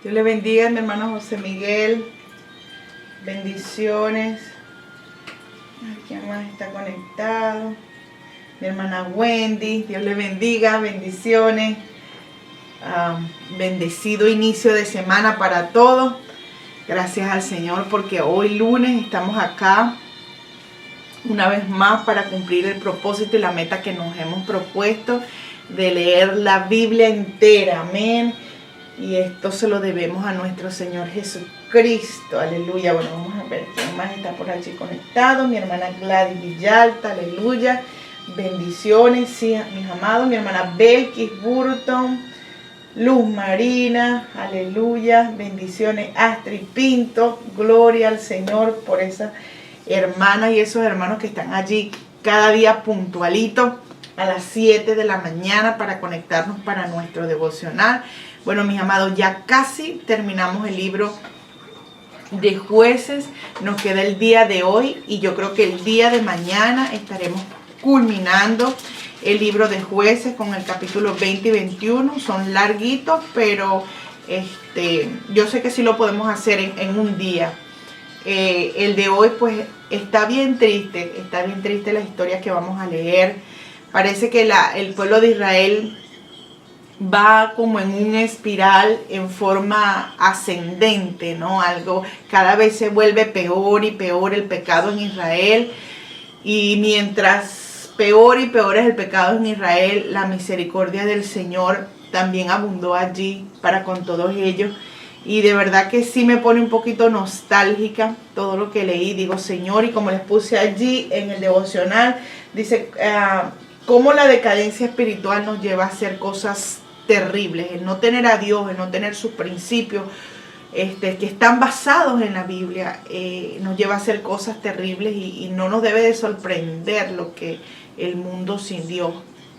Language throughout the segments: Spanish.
Dios le bendiga, mi hermano José Miguel. Bendiciones. Ay, ¿quién más está conectado? Mi hermana Wendy. Dios le bendiga, bendiciones. Bendecido inicio de semana para todos. Gracias al Señor porque hoy lunes estamos acá una vez más para cumplir el propósito y la meta que nos hemos propuesto de leer la Biblia entera. Amén. Y esto se lo debemos a nuestro Señor Jesucristo. Aleluya. Bueno, vamos a ver quién más está por allí conectado. Mi hermana Gladys Villalta. Aleluya. Bendiciones, sí, mis amados. Mi hermana Belkis Burton. Luz Marina. Aleluya. Bendiciones. Astrid Pinto. Gloria al Señor por esas hermanas y esos hermanos que están allí cada día puntualitos a las 7 de la mañana para conectarnos para nuestro devocional. Bueno, mis amados, ya casi terminamos el libro de Jueces. Nos queda el día de hoy y yo creo que el día de mañana estaremos culminando el libro de Jueces con el capítulo 20 y 21. Son larguitos, pero yo sé que sí lo podemos hacer en un día. El de hoy pues está bien triste la historia que vamos a leer. Parece que el pueblo de Israel va como en una espiral en forma ascendente, ¿no? Algo cada vez se vuelve peor y peor el pecado en Israel, y mientras peor y peor es el pecado en Israel, la misericordia del Señor también abundó allí para con todos ellos. Y de verdad que sí me pone un poquito nostálgica todo lo que leí. Digo, Señor, y como les puse allí en el devocional, dice cómo la decadencia espiritual nos lleva a hacer cosas terribles. El no tener a Dios, el no tener sus principios que están basados en la Biblia, nos lleva a hacer cosas terribles y no nos debe de sorprender lo que el mundo sin Dios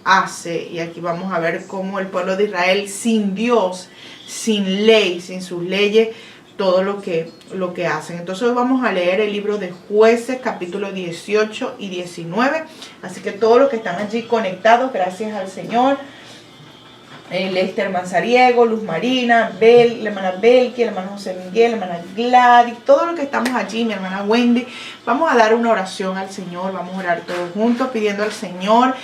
hace. Y aquí vamos a ver cómo el pueblo de Israel sin Dios, sin ley, sin sus leyes, todo lo que hacen. Entonces hoy vamos a leer el libro de Jueces, capítulo 18 y 19. Así que todos los que están allí conectados, gracias al Señor. Lester Manzariego, Luz Marina, la hermana Belki, el hermano José Miguel, la hermana Gladys, todos los que estamos allí, mi hermana Wendy, vamos a dar una oración al Señor, vamos a orar todos juntos pidiendo al Señor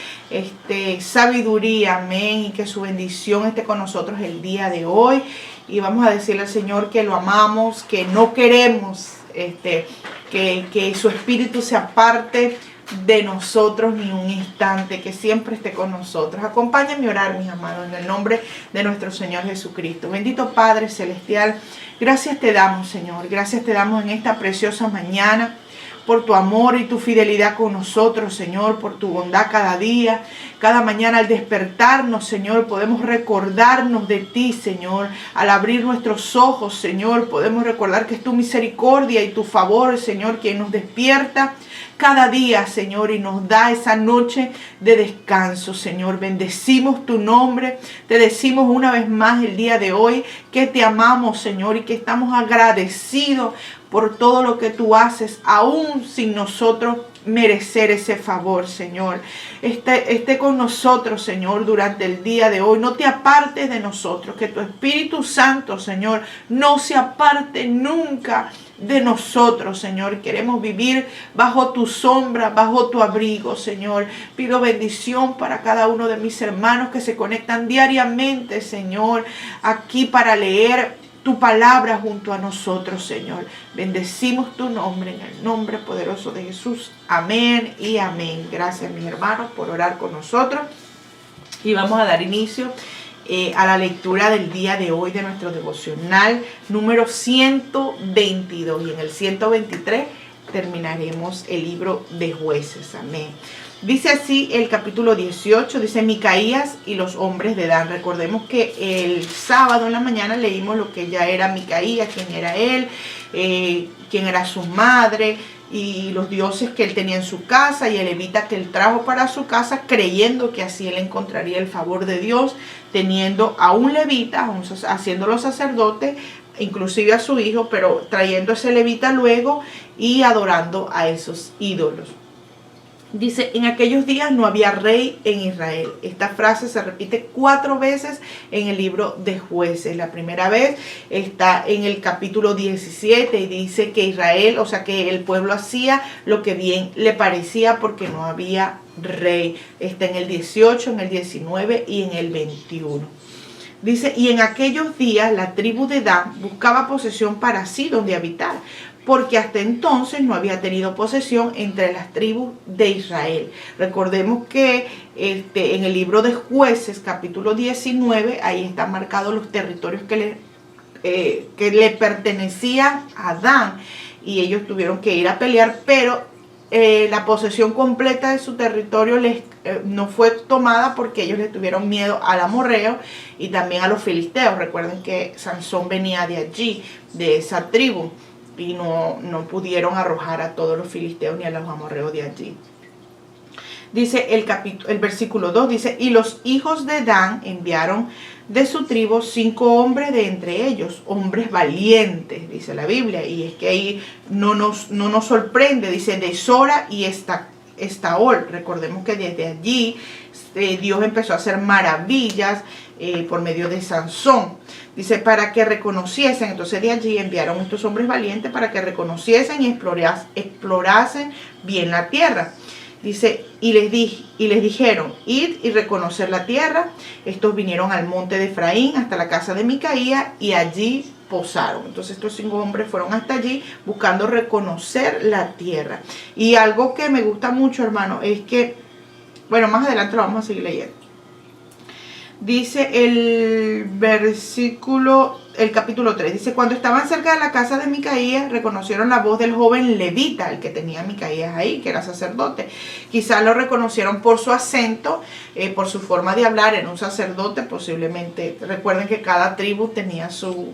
sabiduría, amén, y que su bendición esté con nosotros el día de hoy. Y vamos a decirle al Señor que lo amamos, que no queremos que su espíritu se aparte de nosotros ni un instante, que siempre esté con nosotros. Acompáñenme a orar, mis amados, en el nombre de nuestro Señor Jesucristo. Bendito Padre Celestial, gracias te damos, Señor, gracias te damos en esta preciosa mañana por tu amor y tu fidelidad con nosotros, Señor, por tu bondad cada día. Cada mañana al despertarnos, Señor, podemos recordarnos de ti, Señor. Al abrir nuestros ojos, Señor, podemos recordar que es tu misericordia y tu favor, Señor, quien nos despierta cada día, Señor, y nos da esa noche de descanso, Señor. Bendecimos tu nombre. Te decimos una vez más el día de hoy que te amamos, Señor, y que estamos agradecidos por todo lo que tú haces, aún sin nosotros merecer ese favor, Señor. Esté con nosotros, Señor, durante el día de hoy. No te apartes de nosotros. Que tu Espíritu Santo, Señor, no se aparte nunca de nosotros, Señor. Queremos vivir bajo tu sombra, bajo tu abrigo, Señor. Pido bendición para cada uno de mis hermanos que se conectan diariamente, Señor, aquí para leer tu palabra junto a nosotros, Señor. Bendecimos tu nombre en el nombre poderoso de Jesús. Amén y amén. Gracias, mis hermanos, por orar con nosotros. Y vamos a dar inicio a la lectura del día de hoy de nuestro devocional número 122. Y en el 123 terminaremos el libro de Jueces. Amén. Dice así el capítulo 18, dice Micaías y los hombres de Dan. Recordemos que el sábado en la mañana leímos lo que ya era Micaías, quién era él, quién era su madre y los dioses que él tenía en su casa y el levita que él trajo para su casa, creyendo que así él encontraría el favor de Dios, teniendo a un levita, haciéndolo sacerdote, inclusive a su hijo, pero trayendo ese levita luego y adorando a esos ídolos. Dice, en aquellos días no había rey en Israel. Esta frase se repite 4 veces en el libro de Jueces. La primera vez está en el capítulo 17 y dice que Israel, o sea que el pueblo hacía lo que bien le parecía porque no había rey. Está en el 18, en el 19 y en el 21. Dice, y en aquellos días la tribu de Dan buscaba posesión para sí donde habitar, porque hasta entonces no había tenido posesión entre las tribus de Israel. Recordemos que en el libro de Jueces, capítulo 19, ahí están marcados los territorios que le pertenecían a Dan, y ellos tuvieron que ir a pelear, pero la posesión completa de su territorio no fue tomada porque ellos le tuvieron miedo al amorreo y también a los filisteos. Recuerden que Sansón venía de allí, de esa tribu, y no pudieron arrojar a todos los filisteos ni a los amorreos de allí. Dice el versículo 2, dice, y los hijos de Dan enviaron de su tribu 5 hombres de entre ellos, hombres valientes, dice la Biblia, y es que ahí no nos sorprende, dice, de Sora y Estaol. Recordemos que desde allí Dios empezó a hacer maravillas por medio de Sansón. Dice, para que reconociesen, entonces de allí enviaron estos hombres valientes para que reconociesen y explorasen bien la tierra. Dice, y les dijeron, id y reconocer la tierra. Estos vinieron al monte de Efraín hasta la casa de Micaía y allí posaron. Entonces estos 5 hombres fueron hasta allí buscando reconocer la tierra. Y algo que me gusta mucho, hermano, es que, bueno, más adelante lo vamos a seguir leyendo. Dice el capítulo 3, dice, cuando estaban cerca de la casa de Micaías, reconocieron la voz del joven levita, el que tenía Micaías ahí, que era sacerdote. Quizás lo reconocieron por su acento, por su forma de hablar. En un sacerdote posiblemente, recuerden que cada tribu tenía su,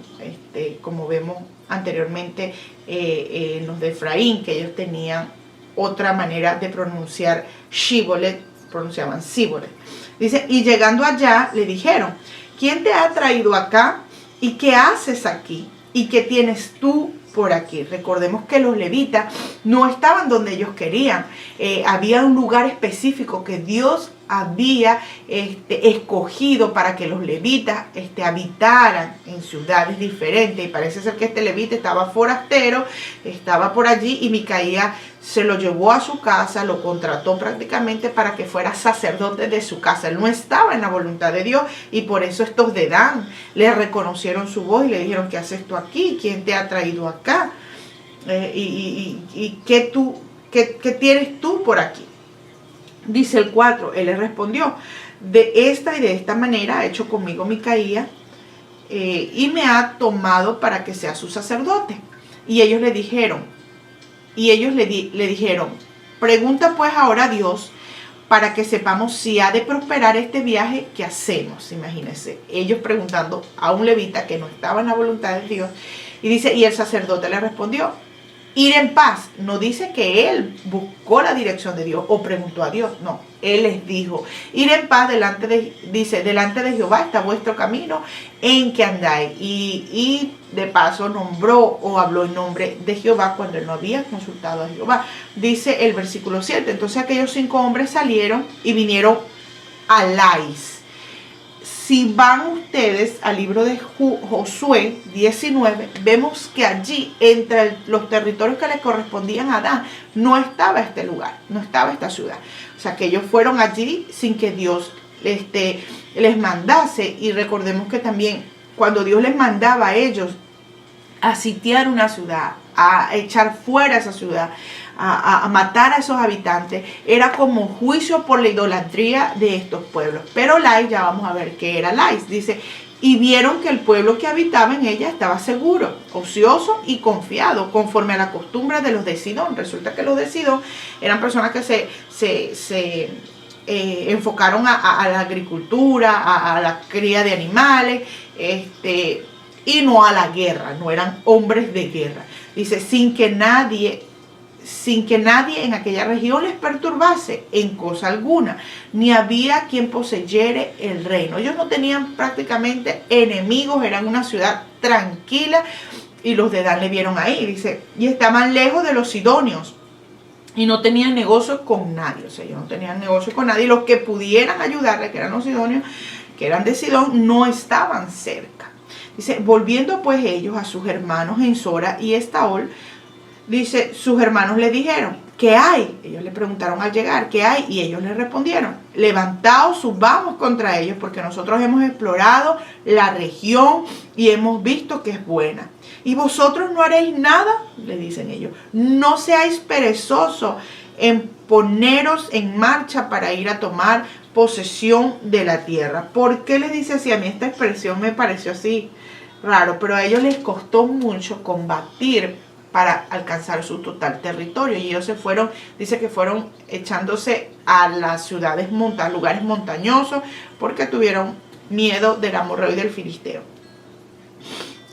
como vemos anteriormente en los de Efraín, que ellos tenían otra manera de pronunciar Shibolet, pronunciaban Sibolet. Dice, y llegando allá le dijeron, ¿quién te ha traído acá? ¿Y qué haces aquí? ¿Y qué tienes tú por aquí? Recordemos que los levitas no estaban donde ellos querían. Había un lugar específico que Dios había escogido para que los levitas habitaran en ciudades diferentes. Y parece ser que este levita estaba forastero, estaba por allí, y Micaía se lo llevó a su casa, lo contrató prácticamente para que fuera sacerdote de su casa. Él no estaba en la voluntad de Dios, y por eso estos de Dan le reconocieron su voz y le dijeron, ¿qué haces tú aquí? ¿Quién te ha traído acá? ¿Qué tienes tú por aquí? Dice el 4, él le respondió, de esta y de esta manera ha hecho conmigo Micaía, y me ha tomado para que sea su sacerdote. Y ellos le dijeron, le dijeron, pregunta pues ahora a Dios para que sepamos si ha de prosperar este viaje que hacemos. Imagínense, ellos preguntando a un levita que no estaba en la voluntad de Dios. Y dice, y el sacerdote le respondió, ir en paz. No dice que él buscó la dirección de Dios o preguntó a Dios. No, él les dijo, ir en paz delante de Jehová está vuestro camino en que andáis. Y de paso nombró o habló en nombre de Jehová cuando él no había consultado a Jehová. Dice el versículo 7. Entonces aquellos 5 hombres salieron y vinieron a Lais. Si van ustedes al libro de Josué 19, vemos que allí, entre los territorios que le correspondían a Dan, no estaba este lugar, no estaba esta ciudad. O sea, que ellos fueron allí sin que Dios les mandase. Y recordemos que también cuando Dios les mandaba a ellos a sitiar una ciudad, a echar fuera esa ciudad, a matar a esos habitantes, era como juicio por la idolatría de estos pueblos. Pero Lais, ya vamos a ver qué era Lais. Dice, y vieron que el pueblo que habitaba en ella estaba seguro, ocioso y confiado, conforme a la costumbre de los de Sidón. Resulta que los de Sidón eran personas que se enfocaron a la agricultura, a la cría de animales, y no a la guerra, no eran hombres de guerra. Dice, sin que nadie en aquella región les perturbase en cosa alguna, ni había quien poseyere el reino. Ellos no tenían prácticamente enemigos, eran una ciudad tranquila, y los de Dan le vieron ahí, dice, y estaban lejos de los sidonios, y no tenían negocio con nadie. O sea, ellos no tenían negocio con nadie. Y los que pudieran ayudarle, que eran los sidonios, que eran de Sidón, no estaban cerca. Dice, volviendo pues ellos a sus hermanos en Sora y Estaol, dice, sus hermanos le dijeron, ¿qué hay? Ellos le preguntaron al llegar, ¿qué hay? Y ellos le respondieron, levantaos, subamos contra ellos, porque nosotros hemos explorado la región y hemos visto que es buena. ¿Y vosotros no haréis nada? Le dicen ellos. No seáis perezosos en poneros en marcha para ir a tomar posesión de la tierra. ¿Por qué les dice así? A mí esta expresión me pareció así raro, pero a ellos les costó mucho combatir para alcanzar su total territorio, y ellos se fueron, dice que fueron echándose a las ciudades, lugares montañosos, porque tuvieron miedo del amorreo y del filisteo.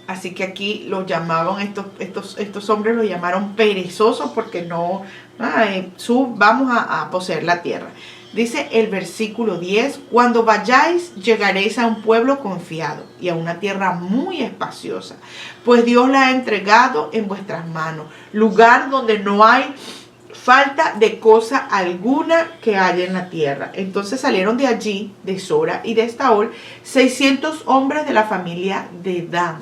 Así que aquí los llamaban, estos hombres los llamaron perezosos, porque vamos a poseer la tierra. Dice el versículo 10, cuando vayáis llegaréis a un pueblo confiado y a una tierra muy espaciosa, pues Dios la ha entregado en vuestras manos, lugar donde no hay falta de cosa alguna que haya en la tierra. Entonces salieron de allí, de Sora y de Estaol, 600 hombres de la familia de Dan,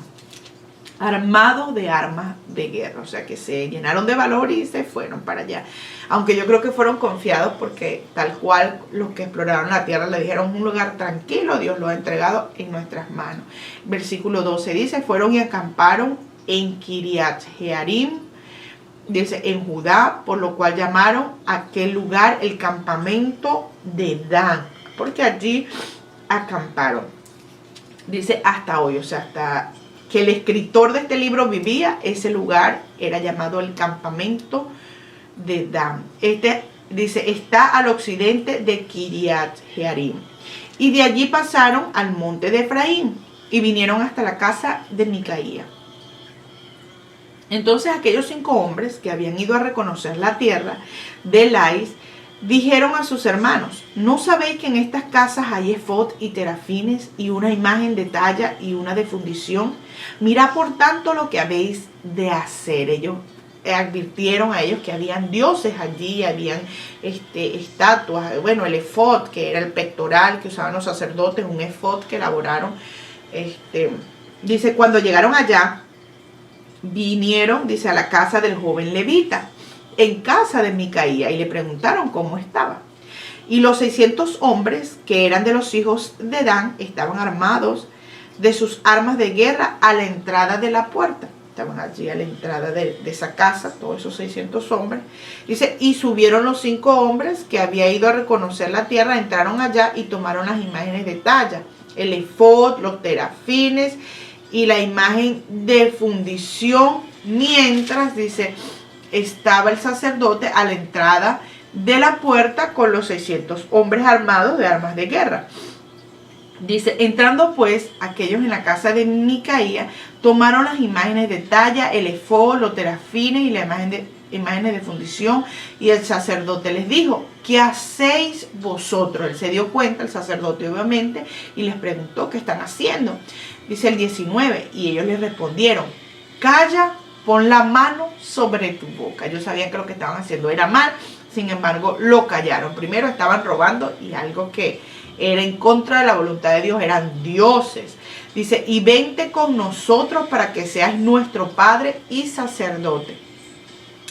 armados de armas de guerra. O sea que se llenaron de valor y se fueron para allá. Aunque yo creo que fueron confiados, porque tal cual los que exploraron la tierra le dijeron, un lugar tranquilo, Dios lo ha entregado en nuestras manos. Versículo 12 dice, fueron y acamparon en Kiriat Jearim, dice, en Judá, por lo cual llamaron aquel lugar el campamento de Dan, porque allí acamparon. Dice hasta hoy, o sea, hasta que el escritor de este libro vivía, ese lugar era llamado el campamento de Dan. Dice, está al occidente de Kiriat Jearim. Y de allí pasaron al monte de Efraín y vinieron hasta la casa de Micaía. Entonces aquellos 5 hombres que habían ido a reconocer la tierra de Lais dijeron a sus hermanos, ¿no sabéis que en estas casas hay efod y terafines y una imagen de talla y una de fundición? Mirad por tanto lo que habéis de hacer. Ellos advirtieron a ellos que habían dioses allí, habían estatuas, bueno, el efod, que era el pectoral que usaban los sacerdotes, un efod que elaboraron. Dice, cuando llegaron allá, vinieron, dice, a la casa del joven levita, en casa de Micaía, y le preguntaron cómo estaba. Y los 600 hombres que eran de los hijos de Dan estaban armados de sus armas de guerra a la entrada de la puerta. Estaban allí a la entrada de esa casa, todos esos 600 hombres. Dice, y subieron los 5 hombres que había ido a reconocer la tierra, entraron allá y tomaron las imágenes de talla, el efod, los terafines y la imagen de fundición, mientras, dice, estaba el sacerdote a la entrada de la puerta con los 600 hombres armados de armas de guerra. Dice, entrando pues aquellos en la casa de Micaía, tomaron las imágenes de talla, el efod, los terafines y la imágenes de fundición, y el sacerdote les dijo, ¿qué hacéis vosotros? Él se dio cuenta, el sacerdote obviamente, y les preguntó, ¿qué están haciendo? Dice el 19, y ellos les respondieron, calla, pon la mano sobre tu boca. Ellos sabían que lo que estaban haciendo era mal, sin embargo lo callaron. Primero estaban robando, y algo que era en contra de la voluntad de Dios, eran dioses. Dice, y vente con nosotros para que seas nuestro padre y sacerdote.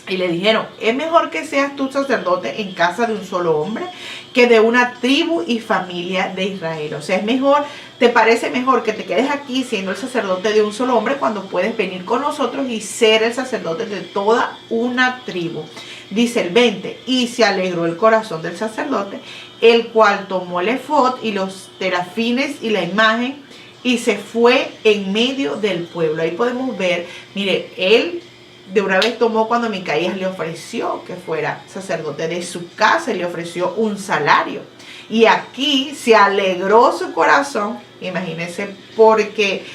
Y le dijeron, es mejor que seas tú sacerdote en casa de un solo hombre que de una tribu y familia de Israel. O sea, es mejor, ¿te parece mejor que te quedes aquí siendo el sacerdote de un solo hombre cuando puedes venir con nosotros y ser el sacerdote de toda una tribu? Dice el 20, y se alegró el corazón del sacerdote, el cual tomó el efod y los terafines y la imagen y se fue en medio del pueblo. Ahí podemos ver, mire, él de una vez tomó cuando Micaías le ofreció que fuera sacerdote de su casa y le ofreció un salario. Y aquí se alegró su corazón, imagínense, porque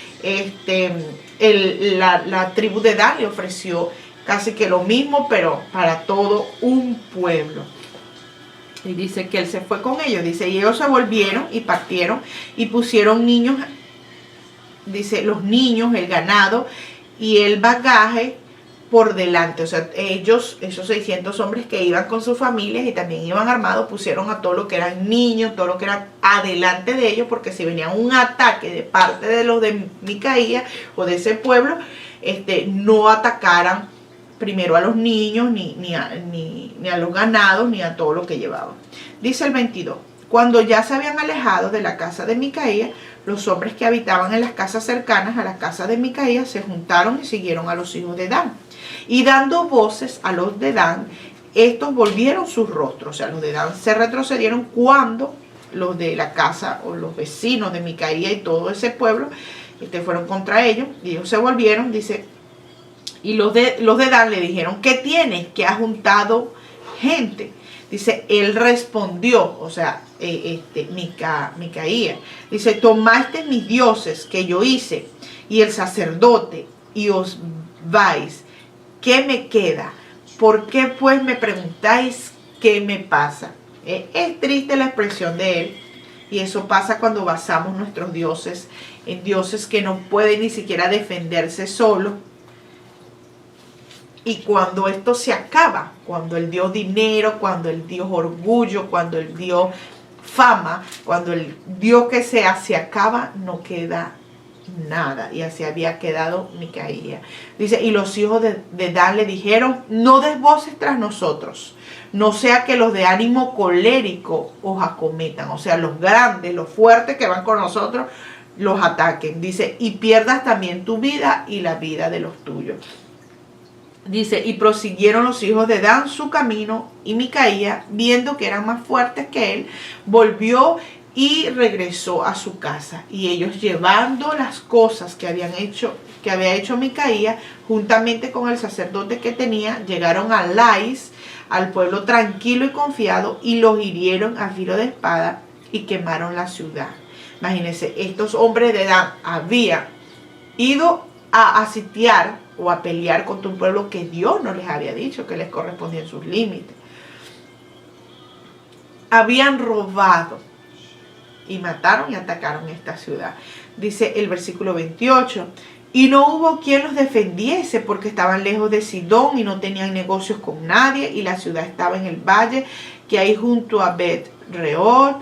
la tribu de Dan le ofreció casi que lo mismo, pero para todo un pueblo. Y dice que él se fue con ellos, dice, y ellos se volvieron y partieron y pusieron niños, dice, los niños, el ganado y el bagaje por delante. O sea, ellos, esos 600 hombres que iban con sus familias y también iban armados, pusieron a todo lo que eran niños, todo lo que era adelante de ellos, porque si venía un ataque de parte de los de Micaía o de ese pueblo, no atacaran primero a los niños, ni a los ganados, ni a todo lo que llevaban. Dice el 22. Cuando ya se habían alejado de la casa de Micaía, los hombres que habitaban en las casas cercanas a la casa de Micaía se juntaron y siguieron a los hijos de Dan. Y dando voces a los de Dan, estos volvieron sus rostros. O sea, los de Dan se retrocedieron cuando los de la casa o los vecinos de Micaía y todo ese pueblo fueron contra ellos. Y ellos se volvieron, dice, y los de Dan le dijeron, ¿qué tienes? Que has juntado gente. Dice, él respondió, o sea, Micaía, dice, tomaste mis dioses que yo hice y el sacerdote y os vais. ¿Qué me queda? ¿Por qué pues me preguntáis qué me pasa? Es triste la expresión de él, y eso pasa cuando basamos nuestros dioses en dioses que no pueden ni siquiera defenderse solos. Y cuando esto se acaba, cuando él dio dinero, cuando él dio orgullo, cuando él dio fama, cuando el Dios que sea se acaba, no queda nada. Y así había quedado Micaía. Dice, y los hijos de Dan le dijeron, no des voces tras nosotros, no sea que los de ánimo colérico os acometan. O sea, los grandes, los fuertes que van con nosotros, los ataquen. Dice, y pierdas también tu vida y la vida de los tuyos. Dice, y prosiguieron los hijos de Dan su camino, y Micaía, viendo que eran más fuertes que él, volvió y regresó a su casa. Y ellos, llevando las cosas que había hecho Micaía, juntamente con el sacerdote que tenía, llegaron a Lais, al pueblo tranquilo y confiado, y los hirieron a filo de espada y quemaron la ciudad. Imagínense, estos hombres de Dan habían ido a sitiar o a pelear contra un pueblo que Dios no les había dicho que les correspondía en sus límites. Habían robado y mataron y atacaron esta ciudad. Dice el versículo 28, y no hubo quien los defendiese porque estaban lejos de Sidón y no tenían negocios con nadie, y la ciudad estaba en el valle que hay junto a Bet-Rehob.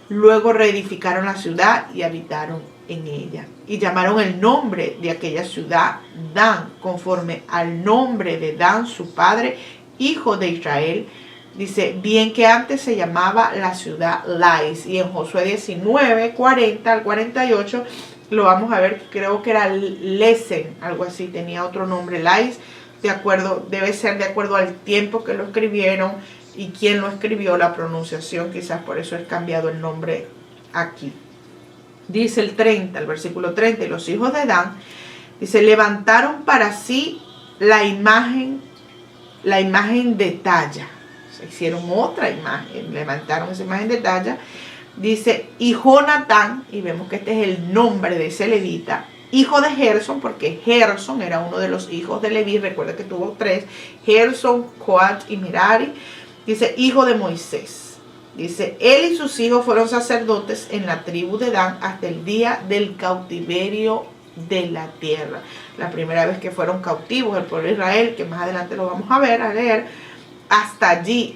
Luego reedificaron la ciudad y habitaron en ella. Y llamaron el nombre de aquella ciudad Dan, conforme al nombre de Dan, su padre, hijo de Israel. Dice, bien que antes se llamaba la ciudad Lais. Y en Josué 19, 40 al 48, lo vamos a ver, creo que era Lesen, algo así, tenía otro nombre, Lais, debe ser de acuerdo al tiempo que lo escribieron y quién lo escribió, la pronunciación, quizás por eso es cambiado el nombre aquí. Dice el 30, el versículo 30, y los hijos de Dan, dice, levantaron para sí la imagen de talla. Se hicieron otra imagen, levantaron esa imagen de talla. Dice, y Jonatán, y vemos que este es el nombre de ese levita, hijo de Gerson, porque Gerson era uno de los hijos de Leví, recuerda que tuvo 3, Gerson, Coat y Merari. Dice, hijo de Moisés. Dice, él y sus hijos fueron sacerdotes en la tribu de Dan hasta el día del cautiverio de la tierra. La primera vez que fueron cautivos el pueblo de Israel, que más adelante lo vamos a leer, hasta allí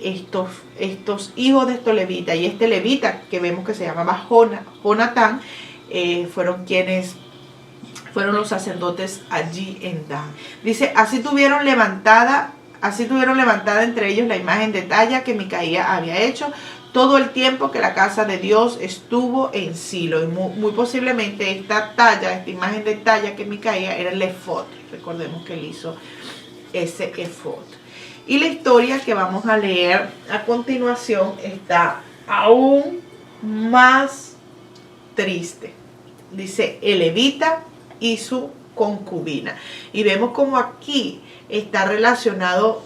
estos hijos de estos levitas y este levita que vemos que se llamaba Jonatán, fueron los sacerdotes allí en Dan. Dice, así tuvieron levantada entre ellos la imagen de talla que Micaía había hecho todo el tiempo que la casa de Dios estuvo en Silo. Y muy posiblemente esta imagen de talla que Micaía era el efod. Recordemos que él hizo ese efod. Y la historia que vamos a leer a continuación está aún más triste. Dice, el levita y su concubina. Y vemos como aquí está relacionado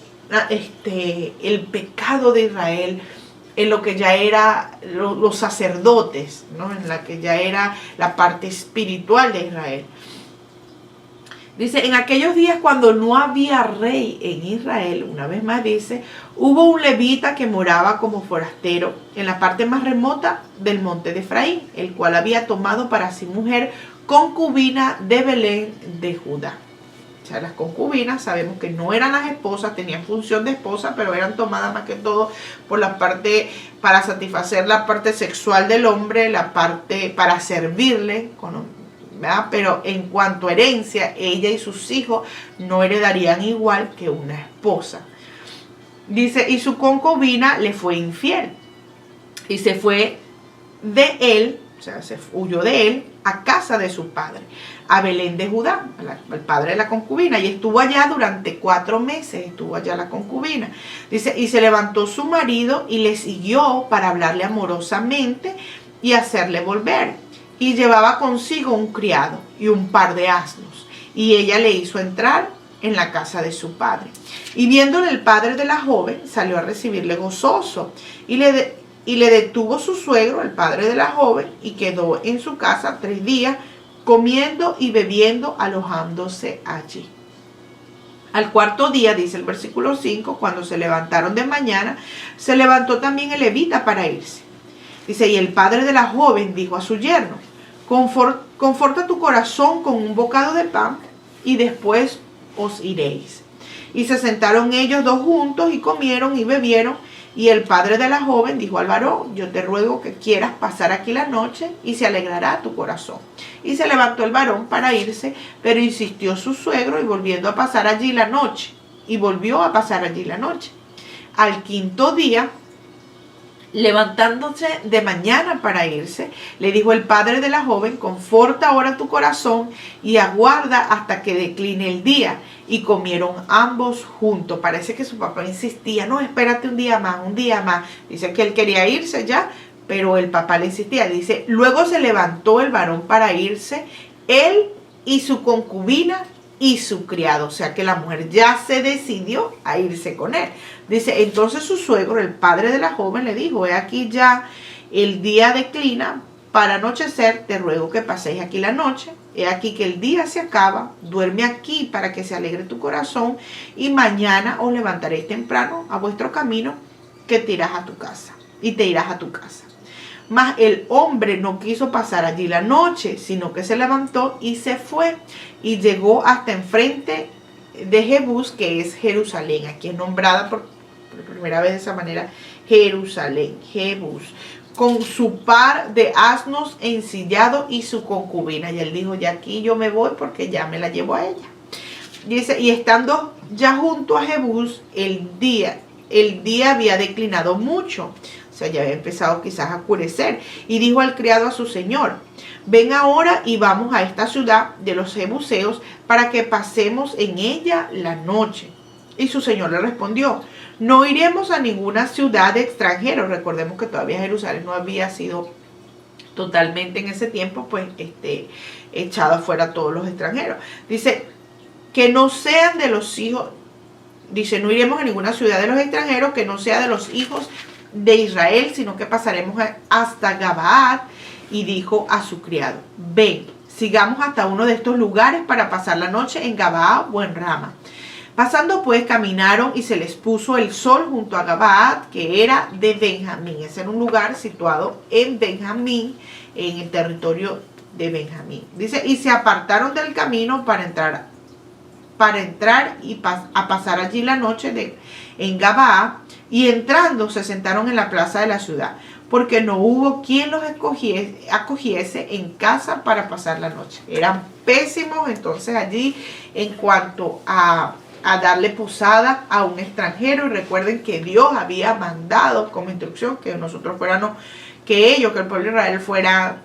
el pecado de Israel en lo que ya era los sacerdotes, ¿no? En la que ya era la parte espiritual de Israel. Dice, en aquellos días cuando no había rey en Israel, una vez más dice, hubo un levita que moraba como forastero en la parte más remota del monte de Efraín, el cual había tomado para sí mujer concubina de Belén de Judá. O sea, las concubinas sabemos que no eran las esposas, tenían función de esposa, pero eran tomadas más que todo por la parte, para satisfacer la parte sexual del hombre, la parte para servirle, ¿verdad? Pero en cuanto a herencia, ella y sus hijos no heredarían igual que una esposa. Dice, y su concubina le fue infiel y se fue de él, o sea, se huyó de él a casa de su padre, a Belén de Judá, al padre de la concubina, y estuvo allá durante 4 meses, estuvo allá la concubina. Dice, y se levantó su marido y le siguió para hablarle amorosamente y hacerle volver, y llevaba consigo un criado y un par de asnos, y ella le hizo entrar en la casa de su padre. Y viéndole el padre de la joven, salió a recibirle gozoso, y le detuvo su suegro, el padre de la joven, y quedó en su casa 3 días, comiendo y bebiendo, alojándose allí. Al 4.º día, dice el versículo 5, cuando se levantaron de mañana, se levantó también el levita para irse. Dice, y el padre de la joven dijo a su yerno, conforta tu corazón con un bocado de pan, y después os iréis. Y se sentaron ellos dos juntos, y comieron y bebieron. Y el padre de la joven dijo al varón, yo te ruego que quieras pasar aquí la noche, y se alegrará tu corazón. Y se levantó el varón para irse, pero insistió su suegro, y volviendo a pasar allí la noche. Y volvió a pasar allí la noche. Al 5.º día, levantándose de mañana para irse, le dijo el padre de la joven, conforta ahora tu corazón y aguarda hasta que decline el día. Y comieron ambos juntos. Parece que su papá insistía, no, espérate un día más, un día más. Dice que él quería irse ya, pero el papá le insistía. Dice, luego se levantó el varón para irse, él y su concubina y su criado. O sea que la mujer ya se decidió a irse con él. Dice, entonces su suegro, el padre de la joven, le dijo, he aquí ya el día declina, para anochecer te ruego que paséis aquí la noche. He aquí que el día se acaba, duerme aquí para que se alegre tu corazón, y mañana os levantaréis temprano a vuestro camino, que te irás a tu casa, y te irás a tu casa. Mas el hombre no quiso pasar allí la noche, sino que se levantó y se fue, y llegó hasta enfrente de Jebús, que es Jerusalén. Aquí es nombrada por primera vez de esa manera, Jerusalén, Jebús, con su par de asnos ensillado y su concubina. Y él dijo, ya aquí yo me voy porque ya me la llevo a ella. Dice, y estando ya junto a Jebús, el día había declinado mucho. O sea, ya había empezado quizás a oscurecer. Y dijo al criado a su señor, ven ahora y vamos a esta ciudad de los jebuseos para que pasemos en ella la noche. Y su señor le respondió, no iremos a ninguna ciudad de extranjeros. Recordemos que todavía Jerusalén no había sido totalmente en ese tiempo, pues, echado afuera a todos los extranjeros. Dice, que no sean de los hijos, dice, no iremos a ninguna ciudad de los extranjeros que no sea de los hijos de Israel, sino que pasaremos hasta Gabaad. Y dijo a su criado, ven, sigamos hasta uno de estos lugares para pasar la noche en Gabaad o en Rama. Pasando pues, caminaron y se les puso el sol junto a Gabaad, que era de Benjamín. Ese era un lugar situado en Benjamín, en el territorio de Benjamín. Dice, y se apartaron del camino para entrar y a pasar allí la noche en Gabaad, y entrando se sentaron en la plaza de la ciudad, porque no hubo quien los acogiese en casa para pasar la noche. Eran pésimos entonces allí en cuanto a darle posada a un extranjero. Y recuerden que Dios había mandado como instrucción que nosotros fuéramos, que el pueblo de Israel fuera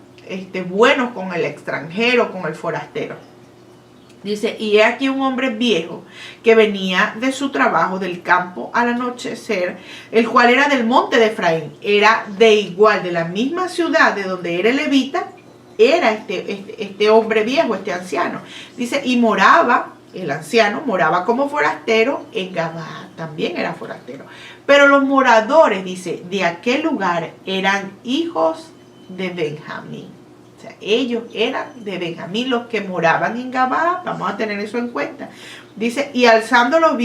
buenos con el extranjero, con el forastero. Dice, y he aquí un hombre viejo que venía de su trabajo del campo al anochecer, el cual era del monte de Efraín, era de la misma ciudad de donde era el levita, era este hombre viejo, este anciano. Dice, y el anciano moraba como forastero en Gabaad, también era forastero. Pero los moradores, dice, de aquel lugar eran hijos de Benjamín. O sea, ellos eran de Benjamín los que moraban en Gabaad. Vamos a tener eso en cuenta. Dice, y alzando el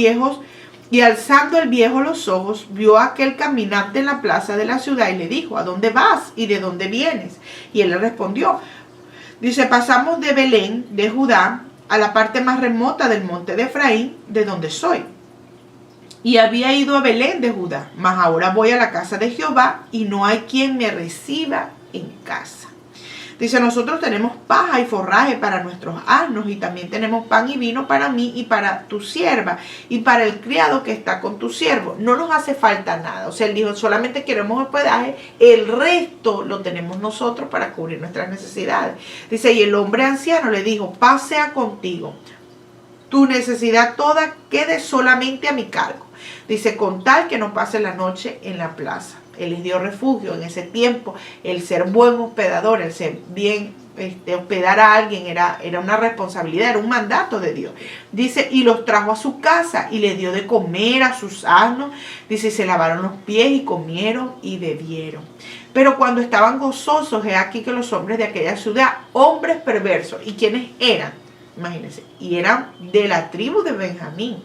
viejo los ojos, vio a aquel caminante en la plaza de la ciudad y le dijo, ¿a dónde vas y de dónde vienes? Y él le respondió, dice, pasamos de Belén, de Judá, a la parte más remota del monte de Efraín, de donde soy. Y había ido a Belén de Judá, mas ahora voy a la casa de Jehová y no hay quien me reciba en casa. Dice, nosotros tenemos paja y forraje para nuestros asnos y también tenemos pan y vino para mí y para tu sierva y para el criado que está con tu siervo. No nos hace falta nada. O sea, él dijo, solamente queremos hospedaje, el resto lo tenemos nosotros para cubrir nuestras necesidades. Dice, y el hombre anciano le dijo, paz sea contigo, tu necesidad toda quede solamente a mi cargo. Dice, con tal que no pase la noche en la plaza. Él les dio refugio en ese tiempo. El ser buen hospedador, el ser bien hospedar a alguien era una responsabilidad, era un mandato de Dios. Dice, y los trajo a su casa y le dio de comer a sus asnos. Dice, se lavaron los pies y comieron y bebieron. Pero cuando estaban gozosos, he aquí que los hombres de aquella ciudad, hombres perversos, ¿y quiénes eran? Imagínense, y eran de la tribu de Benjamín.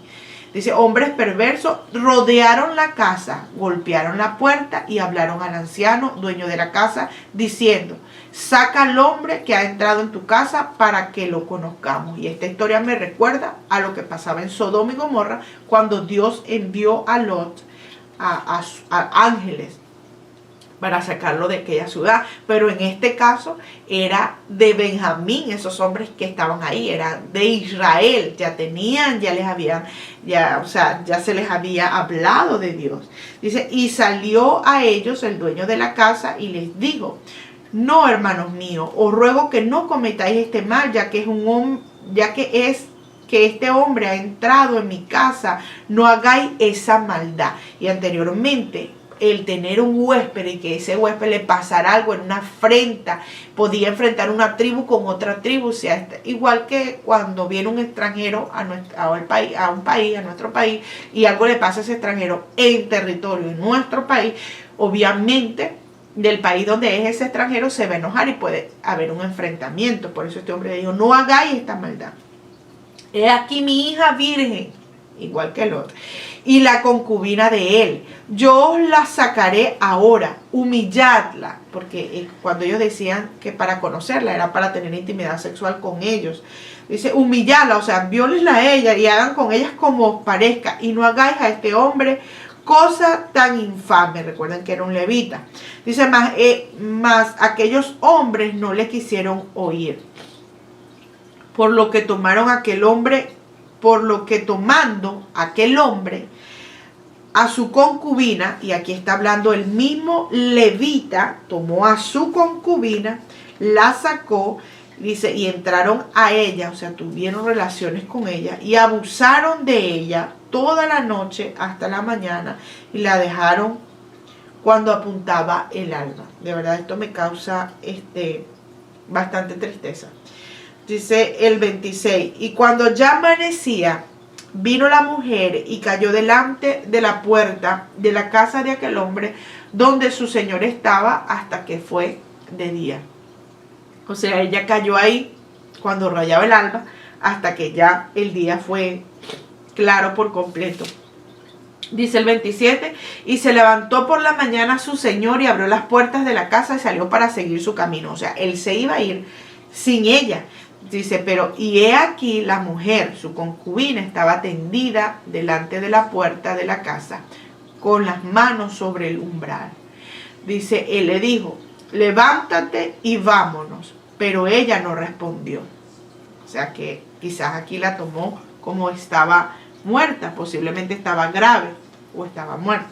Dice, hombres perversos rodearon la casa, golpearon la puerta y hablaron al anciano, dueño de la casa, diciendo, saca al hombre que ha entrado en tu casa para que lo conozcamos. Y esta historia me recuerda a lo que pasaba en Sodoma y Gomorra cuando Dios envió a Lot, a ángeles, para sacarlo de aquella ciudad, pero en este caso era de Benjamín, esos hombres que estaban ahí, eran de Israel, ya se les había hablado de Dios. Dice, y salió a ellos el dueño de la casa y les dijo, no, hermanos míos, os ruego que no cometáis este mal, ya que este hombre ha entrado en mi casa, no hagáis esa maldad. Y anteriormente, el tener un huésped y que ese huésped le pasara algo en una afrenta, podía enfrentar una tribu con otra tribu, o sea, igual que cuando viene un extranjero a nuestro país, y algo le pasa a ese extranjero en territorio, en nuestro país, obviamente del país donde es ese extranjero se va a enojar y puede haber un enfrentamiento. Por eso este hombre dijo, no hagáis esta maldad. He aquí mi hija virgen, igual que el otro, y la concubina de él. Yo os la sacaré ahora, humilladla, porque cuando ellos decían que para conocerla era para tener intimidad sexual con ellos. Dice, humilladla, o sea, viólenla a ella y hagan con ellas como os parezca, y no hagáis a este hombre cosa tan infame. Recuerden que era un levita. Dice, mas aquellos hombres no le quisieron oír, por lo que tomando aquel hombre a su concubina, y aquí está hablando el mismo levita, tomó a su concubina, la sacó, dice, y entraron a ella, o sea, tuvieron relaciones con ella, y abusaron de ella toda la noche hasta la mañana, y la dejaron cuando apuntaba el alba. De verdad, esto me causa bastante tristeza. Dice el 26, y cuando ya amanecía, vino la mujer y cayó delante de la puerta de la casa de aquel hombre donde su señor estaba hasta que fue de día. O sea, ella cayó ahí cuando rayaba el alba hasta que ya el día fue claro por completo. Dice el 27, y se levantó por la mañana su señor y abrió las puertas de la casa y salió para seguir su camino. O sea, él se iba a ir sin ella. Dice, pero y he aquí la mujer, su concubina, estaba tendida delante de la puerta de la casa, con las manos sobre el umbral. Dice, él le dijo, levántate y vámonos, pero ella no respondió. O sea que quizás aquí la tomó como estaba muerta, posiblemente estaba grave o estaba muerta.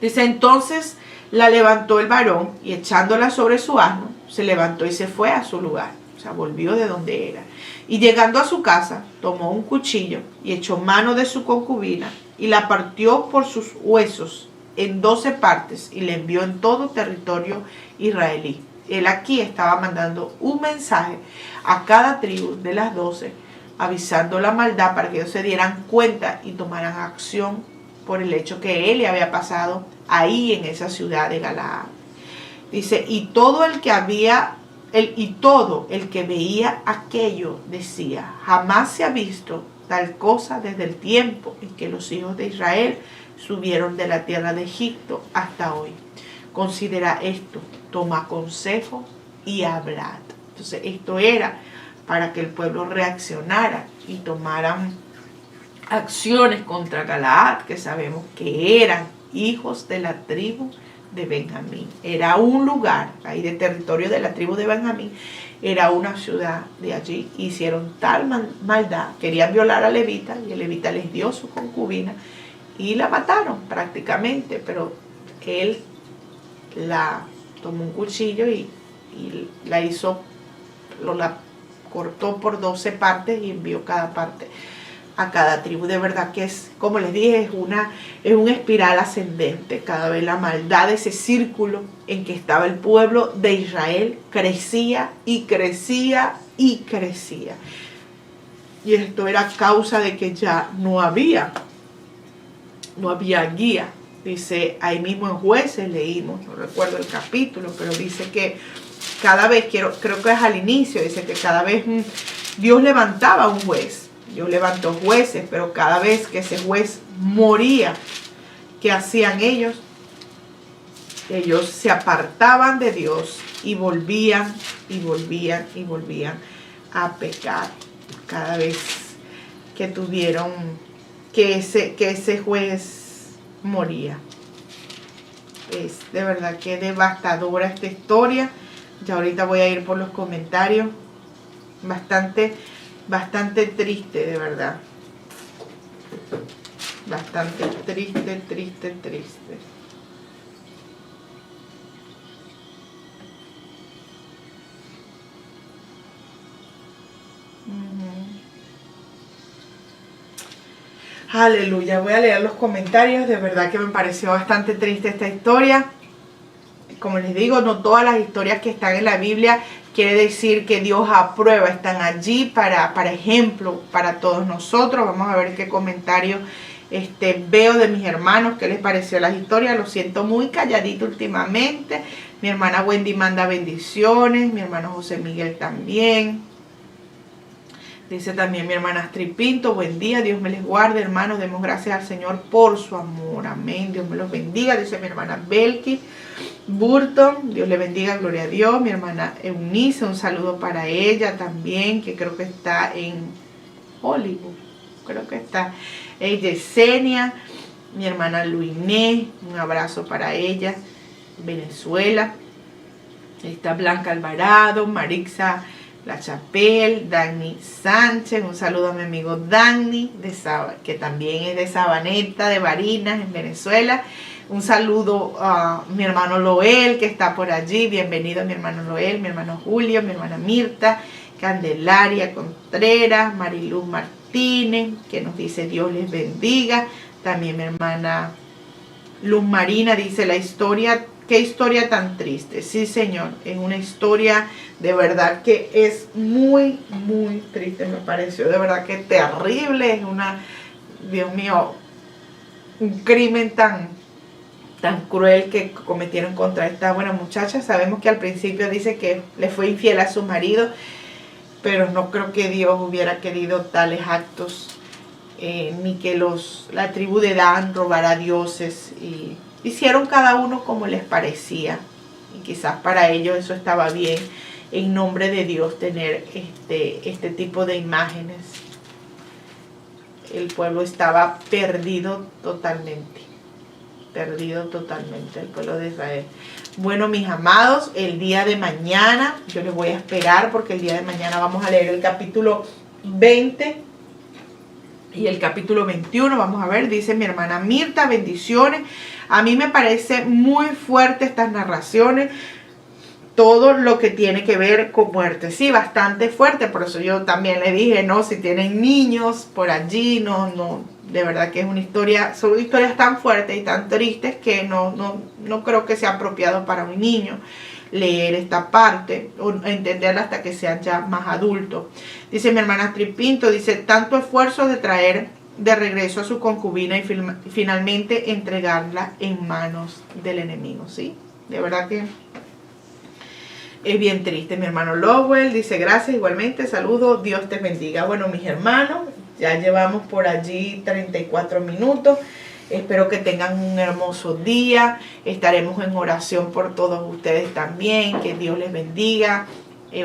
Dice, entonces la levantó el varón y echándola sobre su asno, se levantó y se fue a su lugar. O sea, volvió de donde era. Y llegando a su casa, tomó un cuchillo y echó mano de su concubina y la partió por sus huesos en 12 partes y le envió en todo territorio israelí. Él aquí estaba mandando un mensaje a cada tribu de las 12, avisando la maldad para que ellos se dieran cuenta y tomaran acción por el hecho que él le había pasado ahí en esa ciudad de Galaad. Dice, y todo el que veía aquello decía, jamás se ha visto tal cosa desde el tiempo en que los hijos de Israel subieron de la tierra de Egipto hasta hoy. Considera esto, toma consejo y hablad. Entonces esto era para que el pueblo reaccionara y tomaran acciones contra Galaad, que sabemos que eran hijos de la tribu de Benjamín. Era un lugar ahí de territorio de la tribu de Benjamín, era una ciudad de allí. Hicieron tal maldad, querían violar a Levita y el Levita les dio su concubina y la mataron prácticamente, pero él la tomó un cuchillo y la hizo, la cortó por 12 partes y envió cada parte a cada tribu. De verdad que es, como les dije, es una espiral ascendente. Cada vez la maldad de ese círculo en que estaba el pueblo de Israel crecía y crecía y crecía. Y esto era causa de que ya no había guía. Dice, ahí mismo en Jueces leímos, no recuerdo el capítulo, pero dice que cada vez, creo que es al inicio, dice que cada vez Dios levantaba un juez. Dios levantó jueces, pero cada vez que ese juez moría, ¿qué hacían ellos? Ellos se apartaban de Dios y volvían a pecar. Cada vez que tuvieron que ese juez moría. Es de verdad que devastadora esta historia. Ya ahorita voy a ir por los comentarios. Bastante triste, de verdad. Bastante triste. Aleluya, voy a leer los comentarios. De verdad que me pareció bastante triste esta historia. Como les digo, no todas las historias que están en la Biblia quiere decir que Dios aprueba, están allí para ejemplo para todos nosotros. Vamos a ver qué comentarios veo de mis hermanos, qué les pareció las historias. Lo siento muy calladito últimamente. Mi hermana Wendy manda bendiciones, mi hermano José Miguel también. Dice también mi hermana Astrid Pinto, buen día, Dios me les guarde, hermanos, demos gracias al Señor por su amor, amén, Dios me los bendiga. Dice mi hermana Belkis Burton, Dios le bendiga, gloria a Dios. Mi hermana Eunice, un saludo para ella también, que creo que está en Hollywood, creo que está. Yesenia, mi hermana Luiné, un abrazo para ella, Venezuela. Está Blanca Alvarado, Marixa La Chapelle, Dani Sánchez, un saludo a mi amigo Dani, que también es de Sabaneta, de Barinas, en Venezuela. Un saludo a mi hermano Loel, que está por allí. Bienvenido mi hermano Loel, mi hermano Julio, mi hermana Mirta, Candelaria Contreras, Mariluz Martínez, que nos dice Dios les bendiga. También mi hermana Luz Marina dice la historia. Qué historia tan triste. Sí, Señor, es una historia de verdad que es muy triste, me pareció de verdad que terrible. Es Dios mío, un crimen tan cruel que cometieron contra esta buena muchacha. Sabemos que al principio dice que le fue infiel a su marido, pero no creo que Dios hubiera querido tales actos, ni que la tribu de Dan robara dioses, y hicieron cada uno como les parecía, y quizás para ellos eso estaba bien, en nombre de Dios, tener este tipo de imágenes. El pueblo estaba perdido totalmente, el pueblo de Israel. Bueno, mis amados, el día de mañana, yo les voy a esperar porque el día de mañana vamos a leer el capítulo 20 y el capítulo 21, vamos a ver, dice mi hermana Mirta, bendiciones. A mí me parece muy fuerte estas narraciones, todo lo que tiene que ver con muerte, sí, bastante fuerte. Por eso yo también le dije, no, si tienen niños por allí, no, de verdad que es una historia, son historias tan fuertes y tan tristes que no creo que sea apropiado para un niño leer esta parte o entenderla hasta que sean ya más adultos. Dice mi hermana Astrid Pinto, dice, tanto esfuerzo de traer de regreso a su concubina y finalmente entregarla en manos del enemigo, ¿sí? De verdad que es bien triste. Mi hermano Lowell dice, gracias igualmente, saludos, Dios te bendiga. Bueno, mis hermanos, ya llevamos por allí 34 minutos. Espero que tengan un hermoso día. Estaremos en oración por todos ustedes también. Que Dios les bendiga.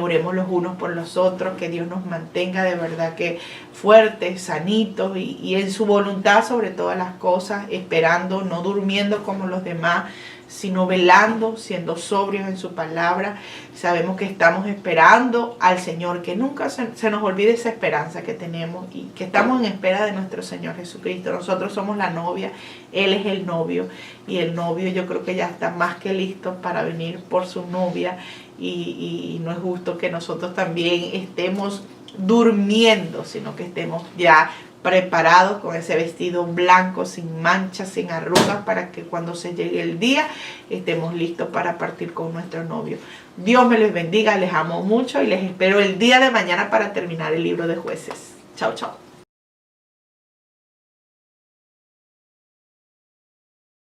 Oremos los unos por los otros, que Dios nos mantenga de verdad que fuertes, sanitos y en su voluntad sobre todas las cosas, esperando, no durmiendo como los demás, sino velando, siendo sobrios en su palabra. Sabemos que estamos esperando al Señor, que nunca se nos olvide esa esperanza que tenemos y que estamos en espera de nuestro Señor Jesucristo. Nosotros somos la novia, Él es el novio, y el novio yo creo que ya está más que listo para venir por su novia, y no es justo que nosotros también estemos durmiendo, sino que estemos ya preparados con ese vestido blanco, sin manchas, sin arrugas, para que cuando se llegue el día estemos listos para partir con nuestro novio. Dios me les bendiga, les amo mucho y les espero el día de mañana para terminar el libro de Jueces. Chao, chao.